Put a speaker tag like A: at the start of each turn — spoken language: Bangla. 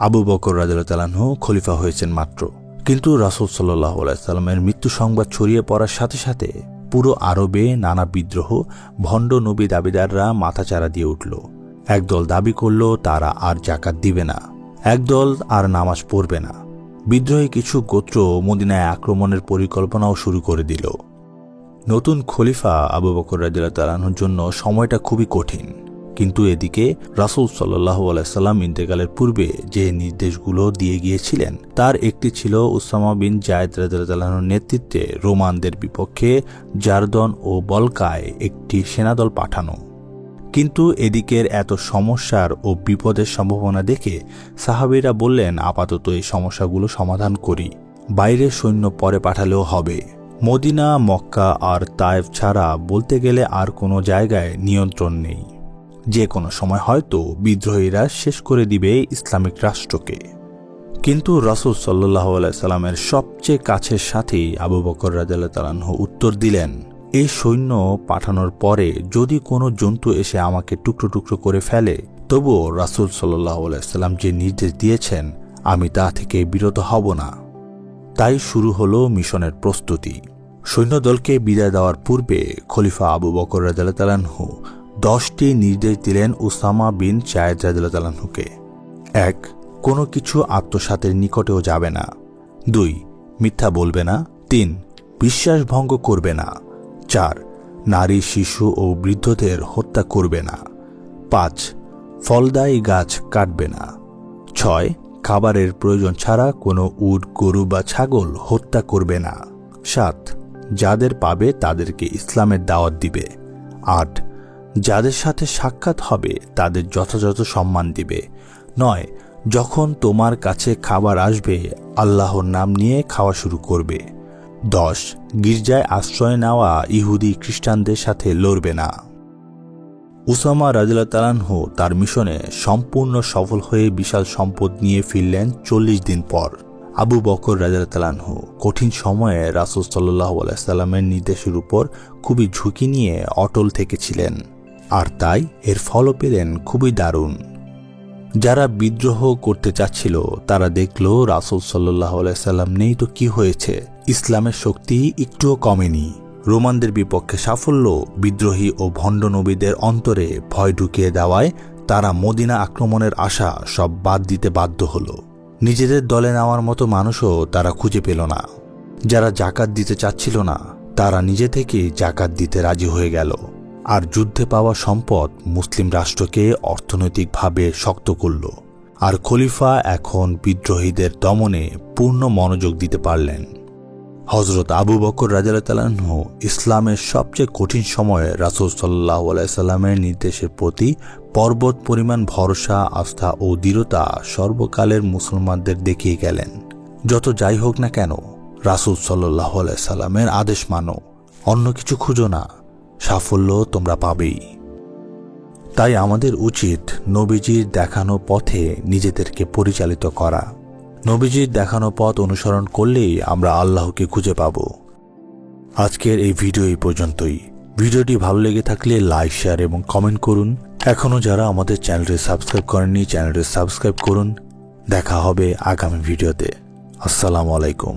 A: আবু বকর রাদিয়াল্লাহু তাআলা আনহু খলিফা হয়েছেন মাত্র। কিন্তু রাসূল সাল্লাল্লাহু আলাইহি সাল্লামের মৃত্যু সংবাদ ছড়িয়ে পড়ার সাথে সাথে পুরো আরবে নানা বিদ্রোহ, ভণ্ড নবী দাবিদাররা মাথাচাড়া দিয়ে উঠল। একদল দাবি করল তারা আর যাকাত দিবে না, একদল আর নামাজ পড়বে না। বিদ্রোহী কিছু গোত্র মদিনায় আক্রমণের পরিকল্পনাও শুরু করে দিল। নতুন খলিফা আবু বকর রাদিয়াল্লাহু তাআলা আনহুর জন্য সময়টা খুবই কঠিন। কিন্তু এদিকে রাসূল সাল্লাল্লাহু আলাইহি সাল্লাম ইন্তেকালের পূর্বে যে নির্দেশগুলো দিয়ে গিয়েছিলেন তার একটি ছিল উসামা বিন যায়েদ রাদিয়াল্লাহু তাআলা আনহুর নেতৃত্বে রোমানদের বিপক্ষে জারদন ও বলকায় একটি সেনাদল পাঠানো। কিন্তু এদিকের এত সমস্যার ও বিপদের সম্ভাবনা দেখে সাহাবীরা বললেন, আপাতত এই সমস্যাগুলো সমাধান করি, বাইরের সৈন্য পরে পাঠালেও হবে। মদিনা, মক্কা আর তায়েফ ছাড়া বলতে গেলে আর কোনো জায়গায় নিয়ন্ত্রণ নেই। যে কোনো সময় হয়তো বিদ্রোহীরা শেষ করে দিবে ইসলামিক রাষ্ট্রকে। কিন্তু রাসূল সাল্লাল্লাহু আলাইহি সাল্লামের সবচেয়ে কাছের সাথী আবু বকর রাদিয়াল্লাহু তাআলা আনহু উত্তর দিলেন, এই সৈন্য পাঠানোর পরে যদি কোনো জন্তু এসে আমাকে টুকরো টুকরো করে ফেলে, তবুও রাসূল সাল্লাল্লাহু আলাইহি সাল্লাম যে নির্দেশ দিয়েছেন আমি তা থেকে বিরত হব না। তাই শুরু হলো মিশনের প্রস্তুতি। সৈন্যদলকে বিদায় দেওয়ার পূর্বে খলিফা আবু বকর রাদিয়াল্লাহু তাআলা আনহু 10টি নির্দেশ দিলেন উসামা বিন যায়েদ রাদিয়াল্লাহু তাআলা আনহুকে। 1. কোনো কিছু আত্মসাতের নিকটেও যাবে না। 2. মিথ্যা বলবে না। 3. বিশ্বাস ভঙ্গ করবে না। 4. নারী, শিশু ও বৃদ্ধদের হত্যা করবে না। 5. ফলদায়ী গাছ কাটবে না। 6. খাবারের প্রয়োজন ছাড়া কোনো উট, গরু বা ছাগল হত্যা করবে না। 7. যাদের পাবে তাদেরকে ইসলামের দাওয়াত দিবে। 8. যাদের সাথে সাক্ষাৎ হবে তাদের যথাযথ সম্মান দিবে। 9. যখন তোমার কাছে খাবার আসবে আল্লাহর নাম নিয়ে খাওয়া শুরু করবে। 10. গির্জায় আশ্রয় নেওয়া ইহুদি খ্রিস্টানদের সাথে লড়বে না। উসামা রাদিয়াল্লাহু তাআলা আনহু তার মিশনে সম্পূর্ণ সফল হয়ে বিশাল সম্পদ নিয়ে ফিরলেন 40 দিন পর। আবু বকর রাদিয়াল্লাহু তাআলা আনহু কঠিন সময়ে রাসূল সাল্লাল্লাহু আলাইহি সাল্লামের নির্দেশের উপর খুবই ঝুঁকি নিয়ে অটল থেকেছিলেন, আর তাই এর ফলও পেলেন খুবই দারুণ। যারা বিদ্রোহ করতে চাচ্ছিল তারা দেখল রাসূল সাল্লাল্লাহু আলাইহি সাল্লাম নেই তো কি হয়েছে, ইসলামের শক্তি একটুও কমেনি। রোমানদের বিপক্ষে সাফল্য বিদ্রোহী ও ভণ্ড নবীদের অন্তরে ভয় ঢুকিয়ে দেওয়ায় তারা মদিনা আক্রমণের আশা সব বাদ দিতে বাধ্য হল। নিজেদের দলে নেওয়ার মতো মানুষও তারা খুঁজে পেল না। যারা যাকাত দিতে চাচ্ছিল না তারা নিজে থেকেই যাকাত দিতে রাজি হয়ে গেল, আর যুদ্ধে পাওয়া সম্পদ মুসলিম রাষ্ট্রকে অর্থনৈতিকভাবে শক্ত করল। আর খলিফা এখন বিদ্রোহীদের দমনে পূর্ণ মনোযোগ দিতে পারলেন। হযরত আবু বকর রাদিয়াল্লাহু তাআলা আনহু ইসলামের সবচেয়ে কঠিন সময়ে রাসূল সাল্লাল্লাহু আলাইহি সাল্লামের নির্দেশের প্রতি পর্বত পরিমাণ ভরসা, আস্থা ও দৃঢ়তা সর্বকালের মুসলমানদের দেখিয়ে গেলেন। যত যাই হোক না কেন রাসূল সাল্লাল্লাহু আলাইহি সাল্লামের আদেশ মানো, অন্য কিছু খুঁজো না, সাফল্য তোমরা পাবেই। তাই আমাদের উচিত নবীজির দেখানো পথে নিজেদেরকে পরিচালিত করা। নবীজির দেখানো পথ অনুসরণ করলেই আমরা আল্লাহকে খুঁজে পাব। আজকের এই ভিডিও এই পর্যন্তই। ভিডিওটি ভালো লেগে থাকলে লাইক, শেয়ার এবং কমেন্ট করুন। এখনও যারা আমাদের চ্যানেলটি সাবস্ক্রাইব করেননি চ্যানেলটি সাবস্ক্রাইব করুন। দেখা হবে আগামী ভিডিওতে। আসসালামু আলাইকুম।